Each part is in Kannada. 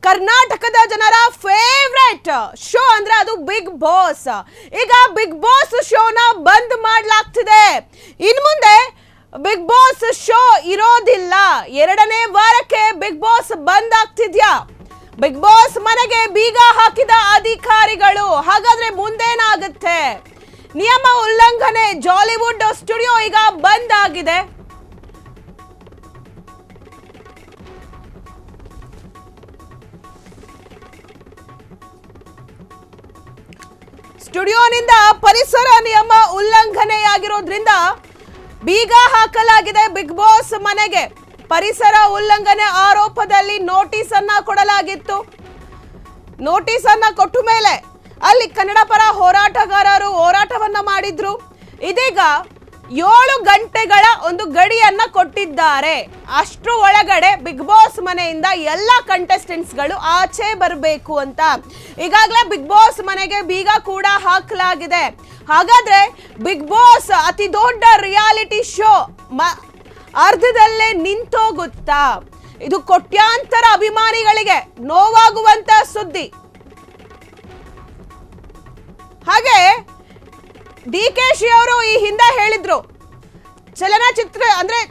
ಕರ್ನಾಟಕದ ಜನರ ಫೇವ್ರೆಟ್ ಶೋ ಅಂದ್ರೆ ಅದು ಬಿಗ್ ಬಾಸ್. ಈಗ ಬಿಗ್ ಬಾಸ್ ಶೋನ ಬಂದ್ ಮಾಡಲಾಗ್ತಿದೆ. ಇನ್ನು ಮುಂದೆ ಬಿಗ್ ಬಾಸ್ ಶೋ ಇರೋದಿಲ್ಲ. 2ನೇ ವಾರಕ್ಕೆ ಬಿಗ್ ಬಾಸ್ ಬಂದ್ ಆಗ್ತಿದ್ಯಾ? ಬಿಗ್ ಬಾಸ್ ಮನೆಗೆ ಬೀಗ ಹಾಕಿದ ಅಧಿಕಾರಿಗಳು. ಹಾಗಾದ್ರೆ ಮುಂದೇನಾಗುತ್ತೆ? ನಿಯಮ ಉಲ್ಲಂಘನೆ, ಜಾಲಿವುಡ್ ಸ್ಟುಡಿಯೋ ಈಗ ಬಂದ್ ಆಗಿದೆ. ಸ್ಟುಡಿಯೋನಿಂದ ಪರಿಸರ ನಿಯಮ ಉಲ್ಲಂಘನೆಯಾಗಿರೋದ್ರಿಂದ ಬೀಗ ಹಾಕಲಾಗಿದೆ ಬಿಗ್ ಬಾಸ್ ಮನೆಗೆ. ಪರಿಸರ ಉಲ್ಲಂಘನೆ ಆರೋಪದಲ್ಲಿ ನೋಟಿಸ್ ಅನ್ನ ಕೊಡಲಾಗಿತ್ತು. ನೋಟಿಸ್ ಅನ್ನ ಕೊಟ್ಟ ಮೇಲೆ ಅಲ್ಲಿ ಕನ್ನಡ ಪರ ಹೋರಾಟಗಾರರು ಹೋರಾಟವನ್ನ ಮಾಡಿದ್ರು. ಇದೀಗ 7 ಗಂಟೆಗಳ ಒಂದು ಗಡಿಯನ್ನ ಕೊಟ್ಟಿದ್ದಾರೆ. ಅಷ್ಟರ ಒಳಗಡೆ ಬಿಗ್ ಬಾಸ್ ಮನೆಯಿಂದ ಎಲ್ಲ ಕಂಟೆಸ್ಟೆಂಟ್ಸ್ಗಳು ಆಚೆ ಬರಬೇಕು ಅಂತ. ಈಗಾಗಲೇ ಬಿಗ್ ಬಾಸ್ ಮನೆಗೆ ಬೀಗ ಕೂಡ ಹಾಕಲಾಗಿದೆ. ಹಾಗಾದ್ರೆ ಬಿಗ್ ಬಾಸ್ ಅತಿ ದೊಡ್ಡ ರಿಯಾಲಿಟಿ ಶೋ ಅರ್ಧದಲ್ಲೇ ನಿಂತೋಗುತ್ತಾ? ಇದು ಕೋಟ್ಯಾಂತರ ಅಭಿಮಾನಿಗಳಿಗೆ ನೋವಾಗುವಂತ ಸುದ್ದಿ. ಹಾಗೆ ಡಿಕೆಶಿ ಅವರು ಈ ಹಿಂದೆ ಹೇಳಿದ್ರು,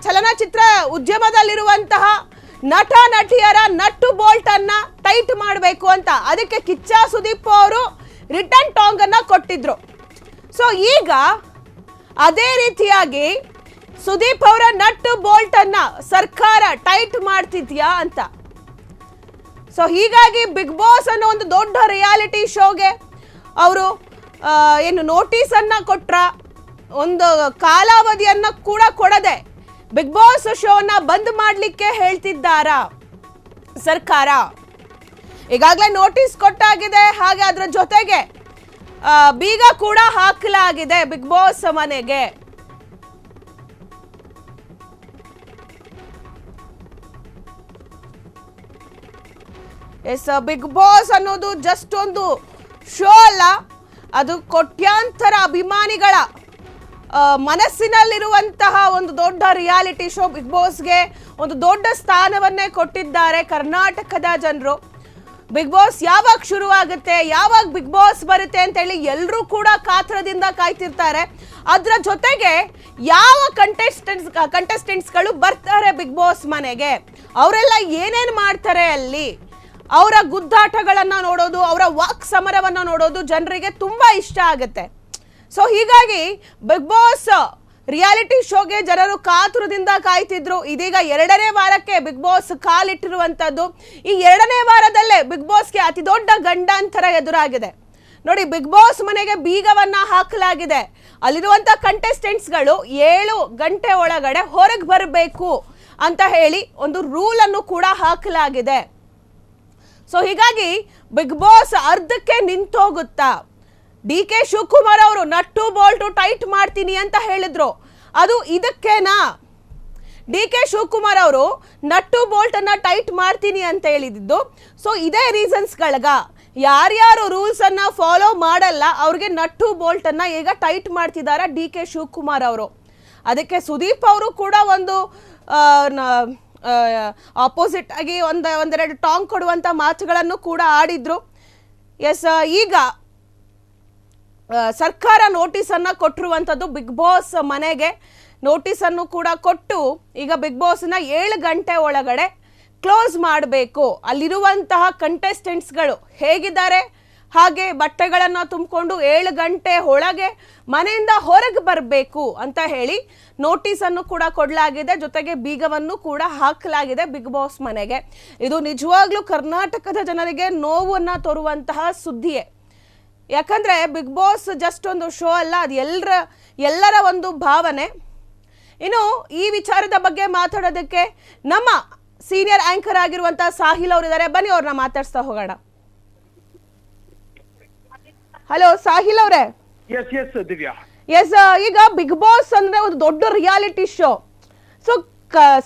ಚಲನಚಿತ್ರ ಉದ್ಯಮದಲ್ಲಿರುವಂತಹ ನಟ ನಟಿಯರ ನಟ್ಟು ಬೋಲ್ಟ್ ಅನ್ನ ಟೈಟ್ ಮಾಡಬೇಕು ಅಂತ. ಅದಕ್ಕೆ ಕಿಚ್ಚ ಸುದೀಪ್ ಅವರು ರಿಟರ್ನ್ ಟಾಂಗ್ ಅನ್ನ ಕೊಟ್ಟಿದ್ರು. ಸೊ ಈಗ ಅದೇ ರೀತಿಯಾಗಿ ಸುದೀಪ್ ಅವರ ನಟ್ಟು ಬೋಲ್ಟ್ ಅನ್ನ ಸರ್ಕಾರ ಟೈಟ್ ಮಾಡ್ತಿದ್ಯಾ ಅಂತ. ಸೊ ಹೀಗಾಗಿ ಬಿಗ್ ಬಾಸ್ ಅನ್ನೋ ಒಂದು ದೊಡ್ಡ ರಿಯಾಲಿಟಿ ಶೋಗೆ ಅವರು ಏನು ನೋಟಿಸ್ ಅನ್ನ ಕೊಟ್ರ, ಒಂದು ಕಾಲಾವಧಿಯನ್ನ ಕೂಡ ಕೊಡದೆ ಬಿಗ್ ಬಾಸ್ ಶೋನ ಬಂದ್ ಮಾಡ್ಲಿಕ್ಕೆ ಹೇಳ್ತಿದ್ದಾರಾ ಸರ್ಕಾರ? ಈಗಾಗಲೇ ನೋಟಿಸ್ ಕೊಟ್ಟಾಗಿದೆ. ಹಾಗೆ ಅದರ ಜೊತೆಗೆ ಬೀಗ ಕೂಡ ಹಾಕಲಾಗಿದೆ ಬಿಗ್ ಬಾಸ್ ಮನೆಗೆ. ಎಸ್, ಬಿಗ್ ಬಾಸ್ ಅನ್ನೋದು ಜಸ್ಟ್ ಒಂದು ಶೋ ಅಲ್ಲ, ಅದು ಕೋಟ್ಯಾಂತರ ಅಭಿಮಾನಿಗಳ ಮನಸ್ಸಿನಲ್ಲಿರುವಂತಹ ಒಂದು ದೊಡ್ಡ ರಿಯಾಲಿಟಿ ಶೋ. ಬಿಗ್ ಬಾಸ್ಗೆ ಒಂದು ದೊಡ್ಡ ಸ್ಥಾನವನ್ನೇ ಕೊಟ್ಟಿದ್ದಾರೆ ಕರ್ನಾಟಕದ ಜನರು. ಬಿಗ್ ಬಾಸ್ ಯಾವಾಗ ಶುರುವಾಗುತ್ತೆ, ಯಾವಾಗ ಬಿಗ್ ಬಾಸ್ ಬರುತ್ತೆ ಅಂತೇಳಿ ಎಲ್ಲರೂ ಕೂಡ ಕಾತರದಿಂದ ಕಾಯ್ತಿರ್ತಾರೆ. ಅದರ ಜೊತೆಗೆ ಯಾವ ಕಂಟೆಸ್ಟೆಂಟ್ಸ್ಗಳು ಬರ್ತಾರೆ ಬಿಗ್ ಬಾಸ್ ಮನೆಗೆ, ಅವರೆಲ್ಲ ಏನೇನು ಮಾಡ್ತಾರೆ ಅಲ್ಲಿ, ಅವರ ಗುದ್ದಾಟಗಳನ್ನ ನೋಡೋದು, ಅವರ ವಾಕ್ ಸಮರವನ್ನ ನೋಡೋದು ಜನರಿಗೆ ತುಂಬಾ ಇಷ್ಟ ಆಗುತ್ತೆ. ಸೊ ಹೀಗಾಗಿ ಬಿಗ್ ಬಾಸ್ ರಿಯಾಲಿಟಿ ಶೋಗೆ ಜನರು ಕಾತುರದಿಂದ ಕಾಯ್ತಿದ್ರು. ಇದೀಗ 2ನೇ ವಾರಕ್ಕೆ ಬಿಗ್ ಬಾಸ್ ಕಾಲಿಟ್ಟಿರುವಂತದ್ದು. ಈ 2ನೇ ವಾರದಲ್ಲೇ ಬಿಗ್ ಬಾಸ್ಗೆ ಅತಿ ದೊಡ್ಡ ಗಂಡಾಂತರ ಎದುರಾಗಿದೆ. ನೋಡಿ, ಬಿಗ್ ಬಾಸ್ ಮನೆಗೆ ಬೀಗವನ್ನ ಹಾಕಲಾಗಿದೆ. ಅಲ್ಲಿರುವಂತ ಕಂಟೆಸ್ಟೆಂಟ್ಸ್ಗಳು 7 ಗಂಟೆ ಒಳಗಡೆ ಹೊರಗೆ ಬರಬೇಕು ಅಂತ ಹೇಳಿ ಒಂದು ರೂಲ್ ಅನ್ನು ಕೂಡ ಹಾಕಲಾಗಿದೆ. ಸೊ ಹೀಗಾಗಿ ಬಿಗ್ ಬಾಸ್ ಅರ್ಧಕ್ಕೆ ನಿಂತೋಗುತ್ತಾ? ಡಿ.ಕೆ. ಶಿವಕುಮಾರ್ ಅವರು ನಟ್ಟು ಬೋಲ್ಟು ಟೈಟ್ ಮಾಡ್ತೀನಿ ಅಂತ ಹೇಳಿದ್ರು, ಅದು ಇದಕ್ಕೇನಾ? ಡಿ.ಕೆ. ಶಿವಕುಮಾರ್ ಅವರು ನಟ್ಟು ಬೋಲ್ಟ್ ಅನ್ನ ಟೈಟ್ ಮಾಡ್ತೀನಿ ಅಂತ ಹೇಳಿದ್ದು ಸೊ ಇದೇ ರೀಸನ್ಸ್ಗಳಗ ಯಾರ್ಯಾರು ರೂಲ್ಸ್ ಅನ್ನ ಫಾಲೋ ಮಾಡಲ್ಲ ಅವ್ರಿಗೆ ನಟ್ಟು ಬೋಲ್ಟ್ ಅನ್ನ ಈಗ ಟೈಟ್ ಮಾಡ್ತಿದ್ದಾರೆ ಡಿ.ಕೆ. ಶಿವಕುಮಾರ್ ಅವರು. ಅದಕ್ಕೆ ಸುದೀಪ್ ಅವರು ಕೂಡ ಒಂದು ಆಪೋಸಿಟ್ ಆಗಿ ಒಂದೆರಡು ಟಾಂಗ್ ಕೊಡುವಂತ ಮಾತುಗಳನ್ನು ಕೂಡ ಆಡಿದ್ರು. ಎಸ್, ಈಗ ಸರ್ಕಾರ ನೋಟಿಸ್ ಅನ್ನ ಕೊಟ್ಟಿರುವಂತದ್ದು ಬಿಗ್ ಬಾಸ್ ಮನೆಗೆ. ನೋಟಿಸ್ ಅನ್ನು ಕೂಡ ಕೊಟ್ಟು ಈಗ ಬಿಗ್ ಬಾಸ್ನ 7 ಗಂಟೆ ಒಳಗಡೆ ಕ್ಲೋಸ್ ಮಾಡಬೇಕು. ಅಲ್ಲಿರುವಂತಹ ಕಂಟೆಸ್ಟೆಂಟ್ಸ್ಗಳು ಹೇಗಿದ್ದಾರೆ ಹಾಗೆ ಬಟ್ಟೆಗಳನ್ನು ತುಂಬಿಕೊಂಡು 7 ಗಂಟೆ ಒಳಗೆ ಮನೆಯಿಂದ ಹೊರಗೆ ಬರಬೇಕು ಅಂತ ಹೇಳಿ ನೋಟಿಸ್ ಅನ್ನು ಕೂಡ ಕೊಡಲಾಗಿದೆ. ಜೊತೆಗೆ ಬೀಗವನ್ನು ಕೂಡ ಹಾಕಲಾಗಿದೆ ಬಿಗ್ ಬಾಸ್ ಮನೆಗೆ. ಇದು ನಿಜವಾಗ್ಲೂ ಕರ್ನಾಟಕದ ಜನರಿಗೆ ನೋವನ್ನ ತರುವಂತಹ ಸುದ್ದಿಯೇ. ಯಾಕಂದ್ರೆ ಬಿಗ್ ಬಾಸ್ ಜಸ್ಟ್ ಒಂದು ಶೋ ಅಲ್ಲ, ಅದು ಎಲ್ಲರ ಒಂದು ಭಾವನೆ. ಇನ್ನು ಈ ವಿಚಾರದ ಬಗ್ಗೆ ಮಾತಾಡೋದಕ್ಕೆ ನಮ್ಮ ಸೀನಿಯರ್ ಆಂಕರ್ ಆಗಿರುವಂತಹ ಸಾಹಿಲ್ ಅವರಿದ್ದಾರೆ. ಬನ್ನಿ ಅವ್ರನ್ನ ಮಾತಾಡ್ಸ್ತಾ ಹೋಗೋಣ. ಹಲೋ ಸಾಹಿಲ್ ಅವರೇ. ದಿವ್ಯಾ, ಈಗ ಬಿಗ್ ಬಾಸ್ ಅಂದ್ರೆ ಒಂದು ದೊಡ್ಡ ರಿಯಾಲಿಟಿ ಶೋ. ಸೊ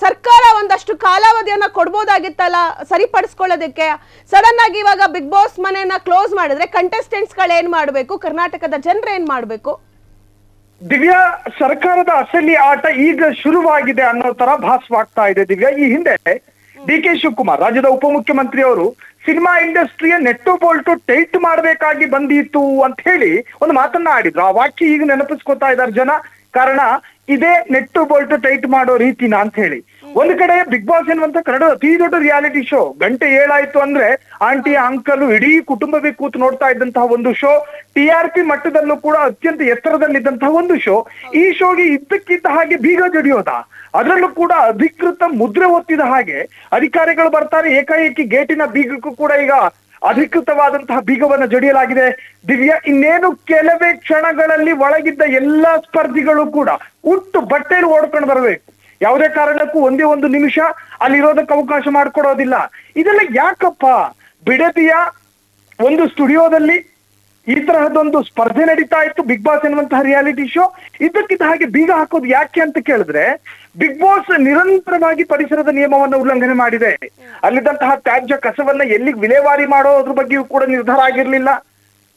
ಸರ್ಕಾರ ಒಂದಷ್ಟು ಕಾಲಾವಧಿಯನ್ನ ಕೊಡ್ಬೋದಾಗಿತ್ತಲ್ಲ ಸರಿಪಡಿಸ್ಕೊಳ್ಳೋದಕ್ಕೆ. ಸಡನ್ ಆಗಿ ಇವಾಗ ಬಿಗ್ ಬಾಸ್ ಮನೆಯನ್ನ ಕ್ಲೋಸ್ ಮಾಡಿದ್ರೆ ಕಂಟೆಸ್ಟೆಂಟ್ಸ್ಗಳು ಏನ್ ಮಾಡ್ಬೇಕು, ಕರ್ನಾಟಕದ ಜನರು ಏನ್ ಮಾಡ್ಬೇಕು? ದಿವ್ಯಾ, ಸರ್ಕಾರದ ಅಸಲಿ ಆಟ ಈಗ ಶುರುವಾಗಿದೆ ಅನ್ನೋ ತರ ಭಾಸವಾಗ್ತಾ ಇದೆ ದಿವ್ಯಾ. ಈ ಹಿಂದೆ ಡಿ.ಕೆ. ಶಿವಕುಮಾರ್ ರಾಜ್ಯದ ಉಪಮುಖ್ಯಮಂತ್ರಿ ಅವರು ಸಿನಿಮಾ ಇಂಡಸ್ಟ್ರಿಯ ನೆಟ್ಟು ಬೋಲ್ಟು ಟೈಟ್ ಮಾಡಬೇಕಾಗಿ ಬಂದಿತ್ತು ಅಂತ ಹೇಳಿ ಒಂದು ಮಾತನ್ನ ಆಡಿದ್ರು. ಆ ವಾಕ್ಯ ಈಗ ನೆನಪಿಸ್ಕೊತಾ ಇದ್ದಾರೆ ಜನ. ಕಾರಣ ಇದೇ ನೆಟ್ಟು ಬೋಲ್ಟು ಟೈಟ್ ಮಾಡೋ ರೀತಿನ ಅಂತ ಹೇಳಿ. ಒಂದು ಕಡೆ ಬಿಗ್ ಬಾಸ್ ಎನ್ನುವಂತ ಕನ್ನಡ ಅತಿ ದೊಡ್ಡ ರಿಯಾಲಿಟಿ ಶೋ. ಗಂಟೆ 7 ಆಯ್ತು ಅಂದ್ರೆ ಆಂಟಿ ಅಂಕಲ್ ಇಡೀ ಕುಟುಂಬವೇ ಕೂತು ನೋಡ್ತಾ ಇದ್ದಂತಹ ಒಂದು ಶೋ. TRP ಮಟ್ಟದಲ್ಲೂ ಕೂಡ ಅತ್ಯಂತ ಎತ್ತರದಲ್ಲಿದ್ದಂತಹ ಒಂದು ಶೋ. ಈ ಶೋಗೆ ಇದ್ದಕ್ಕಿದ್ದ ಹಾಗೆ ಬೀಗ ಜಡಿಯೋದ, ಅದರಲ್ಲೂ ಕೂಡ ಅಧಿಕೃತ ಮುದ್ರೆ ಒತ್ತಿದ ಹಾಗೆ ಅಧಿಕಾರಿಗಳು ಬರ್ತಾರೆ. ಏಕಾಏಕಿ ಗೇಟಿನ ಬೀಗಕ್ಕೂ ಕೂಡ ಈಗ ಅಧಿಕೃತವಾದಂತಹ ಬೀಗವನ್ನು ಜಡಿಯಲಾಗಿದೆ. ದಿವ್ಯಾ, ಇನ್ನೇನು ಕೆಲವೇ ಕ್ಷಣಗಳಲ್ಲಿ ಒಳಗಿದ್ದ ಎಲ್ಲಾ ಸ್ಪರ್ಧಿಗಳು ಕೂಡ ಉಟ್ಟು ಬಟ್ಟೆಯಲ್ಲಿ ಓಡ್ಕೊಂಡು ಬರಬೇಕು. ಯಾವುದೇ ಕಾರಣಕ್ಕೂ ಒಂದೇ ಒಂದು ನಿಮಿಷ ಅಲ್ಲಿರೋದಕ್ಕೆ ಅವಕಾಶ ಮಾಡಿಕೊಡೋದಿಲ್ಲ. ಇದೆಲ್ಲ ಯಾಕಪ್ಪ? ಬಿಡದಿಯ ಒಂದು ಸ್ಟುಡಿಯೋದಲ್ಲಿ ಈ ತರಹದೊಂದು ಸ್ಪರ್ಧೆ ನಡೀತಾ ಇತ್ತು, ಬಿಗ್ ಬಾಸ್ ಎನ್ನುವಂತಹ ರಿಯಾಲಿಟಿ ಶೋ. ಇದಕ್ಕಿದ್ದ ಹಾಗೆ ಬೀಗ ಹಾಕೋದು ಯಾಕೆ ಅಂತ ಕೇಳಿದ್ರೆ, ಬಿಗ್ ಬಾಸ್ ನಿರಂತರವಾಗಿ ಪರಿಸರದ ನಿಯಮವನ್ನು ಉಲ್ಲಂಘನೆ ಮಾಡಿದೆ. ಅಲ್ಲಿದ್ದಂತಹ ತ್ಯಾಜ್ಯ ಕಸವನ್ನ ಎಲ್ಲಿಗೆ ವಿಲೇವಾರಿ ಮಾಡೋದ್ರ ಬಗ್ಗೆಯೂ ಕೂಡ ನಿರ್ಧಾರ ಆಗಿರ್ಲಿಲ್ಲ.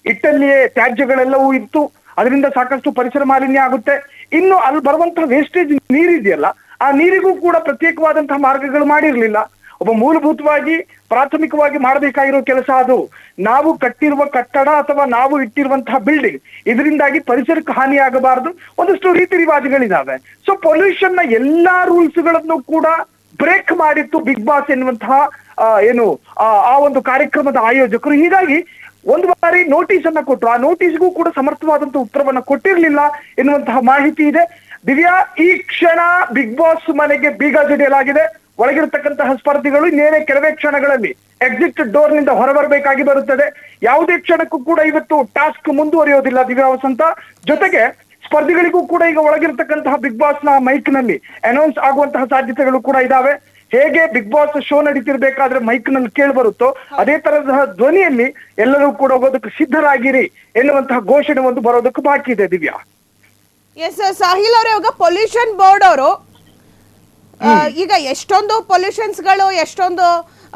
ಇಟ್ಟಲ್ಲಿಯೇ ತ್ಯಾಜ್ಯಗಳೆಲ್ಲವೂ ಇತ್ತು, ಅದರಿಂದ ಸಾಕಷ್ಟು ಪರಿಸರ ಮಾಲಿನ್ಯ ಆಗುತ್ತೆ. ಇನ್ನು ಅಲ್ಲಿ ಬರುವಂತಹ ವೇಸ್ಟೇಜ್ ನೀರಿದೆಯಲ್ಲ, ಆ ನೀರಿಗೂ ಕೂಡ ಪ್ರತ್ಯೇಕವಾದಂತಹ ಮಾರ್ಗಗಳು ಮಾಡಿರ್ಲಿಲ್ಲ. ಒಬ್ಬ ಮೂಲಭೂತವಾಗಿ ಪ್ರಾಥಮಿಕವಾಗಿ ಮಾಡಬೇಕಾಗಿರೋ ಕೆಲಸ ಅದು. ನಾವು ಕಟ್ಟಿರುವ ಕಟ್ಟಡ ಅಥವಾ ನಾವು ಇಟ್ಟಿರುವಂತಹ ಬಿಲ್ಡಿಂಗ್, ಇದರಿಂದಾಗಿ ಪರಿಸರಕ್ಕೆ ಹಾನಿ ಆಗಬಾರದು. ಒಂದಷ್ಟು ರೀತಿ ರಿವಾಜುಗಳಿದಾವೆ. ಸೊ ಪೊಲ್ಯೂಷನ್ ನ ಎಲ್ಲಾ ರೂಲ್ಸ್ ಗಳನ್ನು ಕೂಡ ಬ್ರೇಕ್ ಮಾಡಿತ್ತು ಬಿಗ್ ಬಾಸ್ ಎನ್ನುವಂತಹ ಆ ಒಂದು ಕಾರ್ಯಕ್ರಮದ ಆಯೋಜಕರು. ಹೀಗಾಗಿ ಒಂದು ಬಾರಿ ನೋಟಿಸ್ ಅನ್ನ ಕೊಟ್ಟರು. ಆ ನೋಟಿಸ್ಗೂ ಕೂಡ ಸಮರ್ಥವಾದಂತಹ ಉತ್ತರವನ್ನ ಕೊಟ್ಟಿರ್ಲಿಲ್ಲ ಎನ್ನುವಂತಹ ಮಾಹಿತಿ ಇದೆ. ದಿವ್ಯಾ, ಈ ಕ್ಷಣ ಬಿಗ್ ಬಾಸ್ ಮನೆಗೆ ಬೀಗ ಜಡಿಯಲಾಗಿದೆ. ಒಳಗಿರತಕ್ಕಂತಹ ಸ್ಪರ್ಧಿಗಳು ಇನ್ನೇನೇ ಕೆಲವೇ ಕ್ಷಣಗಳಲ್ಲಿ ಎಕ್ಸಿಟ್ ಡೋರ್ ನಿಂದ ಹೊರಬರಬೇಕಾಗಿ ಬರುತ್ತದೆ. ಯಾವುದೇ ಕ್ಷಣಕ್ಕೂ ಕೂಡ ಇವತ್ತು ಟಾಸ್ಕ್ ಮುಂದುವರಿಯೋದಿಲ್ಲ ದಿವ್ಯಾ ವಸಂತ. ಜೊತೆಗೆ ಸ್ಪರ್ಧಿಗಳಿಗೂ ಕೂಡ ಈಗ ಒಳಗಿರತಕ್ಕಂತಹ ಬಿಗ್ ಬಾಸ್ ನ ಮೈಕ್ ನಲ್ಲಿ ಅನೌನ್ಸ್ ಆಗುವಂತಹ ಸಾಧ್ಯತೆಗಳು ಕೂಡ ಇದಾವೆ. ಹೇಗೆ ಬಿಗ್ ಬಾಸ್ ಶೋ ನಡೀತಿರ್ಬೇಕಾದ್ರೆ ಮೈಕ್ ನಲ್ಲಿ ಕೇಳಿ ಬರುತ್ತೋ, ಅದೇ ತರಹ ಧ್ವನಿಯಲ್ಲಿ ಎಲ್ಲರೂ ಕೂಡ ಹೋಗೋದಕ್ಕೆ ಸಿದ್ಧರಾಗಿರಿ ಎನ್ನುವಂತಹ ಘೋಷಣೆ ಒಂದು ಬರೋದಕ್ಕೆ ಬಾಕಿ ಇದೆ ದಿವ್ಯಾ. ಎಸ್ ಸಾಹಿಲ್ ಅವರೇ, ಇವಾಗ ಪೊಲ್ಯೂಷನ್ ಬೋರ್ಡ್ ಅವರು ಈಗ ಎಷ್ಟೊಂದು ಪೊಲ್ಯೂಷನ್ಸ್ಗಳು, ಎಷ್ಟೊಂದು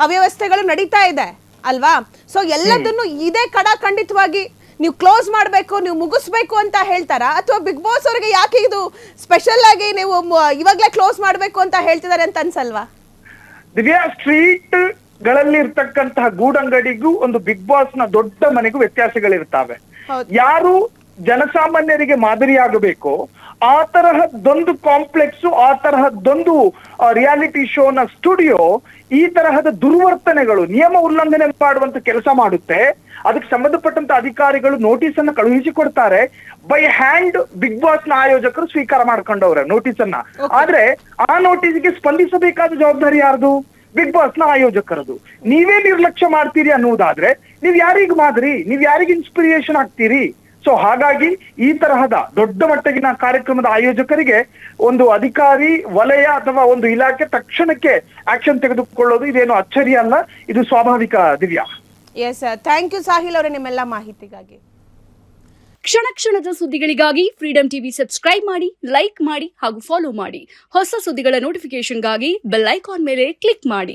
ಅವ್ಯವಸ್ಥೆಗಳು ನಡೀತಾ ಇದೆ ಅಲ್ವಾ? ಸೊ ಎಲ್ಲದನ್ನು ಇದೇ ಖಂಡಿತವಾಗಿ ನೀವು ಕ್ಲೋಸ್ ಮಾಡಬೇಕು, ನೀವು ಮುಗಿಸ್ಬೇಕು ಅಂತ ಹೇಳ್ತಾರಾ? ಅಥವಾ ಬಿಗ್ ಬಾಸ್ ಅವರಿಗೆ ಯಾಕೆ ಇದು ಸ್ಪೆಷಲ್ ಆಗಿ ನೀವು ಇವಾಗಲೇ ಕ್ಲೋಸ್ ಮಾಡಬೇಕು ಅಂತ ಹೇಳ್ತಿದ್ದಾರೆ ಅಂತ ಅನ್ಸಲ್ವಾ? ದಿವ್ಯಾ, ಸ್ಟ್ರೀಟ್ ಗಳಲ್ಲಿ ಇರ್ತಕ್ಕಂತಹ ಗೂಡಂಗಡಿಗೂ ಒಂದು ಬಿಗ್ ಬಾಸ್ ನ ದೊಡ್ಡ ಮನೆಗೂ ವ್ಯತ್ಯಾಸಗಳಿರ್ತಾವೆ. ಯಾರು ಜನಸಾಮಾನ್ಯರಿಗೆ ಮಾದರಿಯಾಗಬೇಕು ಆ ತರಹದೊಂದು ಕಾಂಪ್ಲೆಕ್ಸ್, ಆ ತರಹದೊಂದು ರಿಯಾಲಿಟಿ ಶೋನ ಸ್ಟುಡಿಯೋ ಈ ತರಹದ ದುರ್ವರ್ತನೆಗಳು, ನಿಯಮ ಉಲ್ಲಂಘನೆ ಮಾಡುವಂತ ಕೆಲಸ ಮಾಡುತ್ತೆ. ಅದಕ್ಕೆ ಸಂಬಂಧಪಟ್ಟಂತ ಅಧಿಕಾರಿಗಳು ನೋಟಿಸ್ ಅನ್ನ ಕಳುಹಿಸಿ ಕೊಡ್ತಾರೆ. ಬೈ ಹ್ಯಾಂಡ್ ಬಿಗ್ ಬಾಸ್ ನ ಆಯೋಜಕರು ಸ್ವೀಕಾರ ಮಾಡ್ಕೊಂಡವ್ರೆ ನೋಟಿಸ್ ಅನ್ನ. ಆದ್ರೆ ಆ ನೋಟಿಸ್ಗೆ ಸ್ಪಂದಿಸಬೇಕಾದ ಜವಾಬ್ದಾರಿ ಯಾರ್ದು? ಬಿಗ್ ಬಾಸ್ ನ ಆಯೋಜಕರದು. ನೀವೇ ನಿರ್ಲಕ್ಷ್ಯ ಮಾಡ್ತೀರಿ ಅನ್ನುವುದಾದ್ರೆ ನೀವ್ ಯಾರಿಗ್ ಮಾದರಿ, ನೀವ್ ಯಾರಿಗ ಇನ್ಸ್ಪಿರೇಷನ್ ಆಗ್ತೀರಿ? ಸೊ ಹಾಗಾಗಿ ಈ ತರಹದ ದೊಡ್ಡ ಮಟ್ಟಗಿನ ಕಾರ್ಯಕ್ರಮದ ಆಯೋಜಕರಿಗೆ ಒಂದು ಅಧಿಕಾರಿ ವಲಯ ಅಥವಾ ಒಂದು ಇಲಾಖೆ ತಕ್ಷಣಕ್ಕೆ ಆಕ್ಷನ್ ತೆಗೆದುಕೊಳ್ಳೋದು ಇದೇನು ಅಚ್ಚರಿ ಅಲ್ಲ, ಇದು ಸ್ವಾಭಾವಿಕ Divya. Yes, thank you Sahil ಅವರೇ ನಿಮ್ಮೆಲ್ಲ ಮಾಹಿತಿಗಾಗಿ. ಕ್ಷಣ ಕ್ಷಣದ ಸುದ್ದಿಗಳಿಗಾಗಿ ಫ್ರೀಡಂ ಟಿವಿ ಸಬ್ಸ್ಕ್ರೈಬ್ ಮಾಡಿ, ಲೈಕ್ ಮಾಡಿ ಹಾಗೂ ಫಾಲೋ ಮಾಡಿ. ಹೊಸ ಸುದ್ದಿಗಳ ನೋಟಿಫಿಕೇಶನ್ಗಾಗಿ ಬೆಲ್ ಐಕಾನ್ ಮೇಲೆ ಕ್ಲಿಕ್ ಮಾಡಿ.